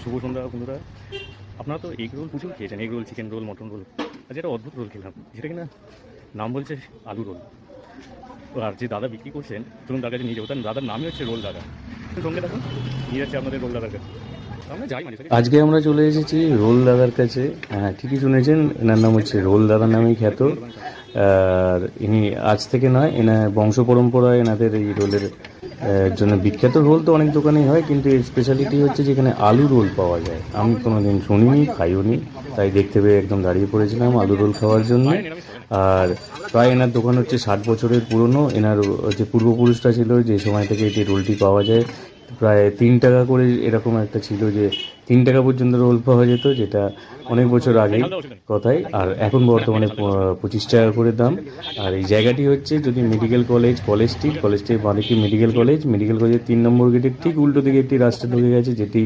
শুভ সন্ধ্যা বন্ধুরা। আপনারা তো এগ রোল প্রচুর খেয়েছেন, egg roll, chicken roll, mutton roll. আজ একটা অদ্ভুত রোল খেলাম, যেটা কিনা নাম বলছে আলু রোল। আর যে দাদা বিক্রি করছেন, চলুন তার কাছে নিয়ে যাবো। তার দাদার নামই হচ্ছে রোল দাদা। সঙ্গে দেখুন, নিয়ে যাচ্ছে আপনাদের রোল দাদার কাছে। আমরা যাই মানে আজকে আমরা চলে এসেছি রোল দাদার কাছে। হ্যাঁ, ঠিকই শুনেছেন, এনার নাম হচ্ছে রোল দাদা নামেই খ্যাত। আর ইনি আজ থেকে নয়, এনার বংশ পরম্পরায় এনাদের এই রোলের জন্য বিখ্যাত। রোল তো অনেক দোকানেই হয়, কিন্তু এর স্পেশালিটি হচ্ছে যেখানে আলু রোল পাওয়া যায়। আমি কোনোদিন শুনিনি, খাইওনি, তাই দেখতে পেয়ে একদম দাঁড়িয়ে পড়েছিলাম আলু রোল খাওয়ার জন্য। আর প্রায় এনার দোকান হচ্ছে 60 বছরের পুরনো। এনার যে পূর্বপুরুষরা ছিল, যে সময় থেকে এটি রোলটি পাওয়া যায়, প্রায় 3 টাকা করে এরকম একটা ছিল, যে 3 টাকা পর্যন্ত রোল পাওয়া যেত, যেটা অনেক বছর আগেই কথাই। আর এখন বর্তমানে 25 টাকা করে দাম। আর এই জায়গাটি হচ্ছে, যদি মেডিকেল কলেজটির মালিকী মেডিকেল কলেজের 3 নম্বর গেটের ঠিক উল্টো দিকে একটি রাস্তা ঢুকে গেছে, যেটি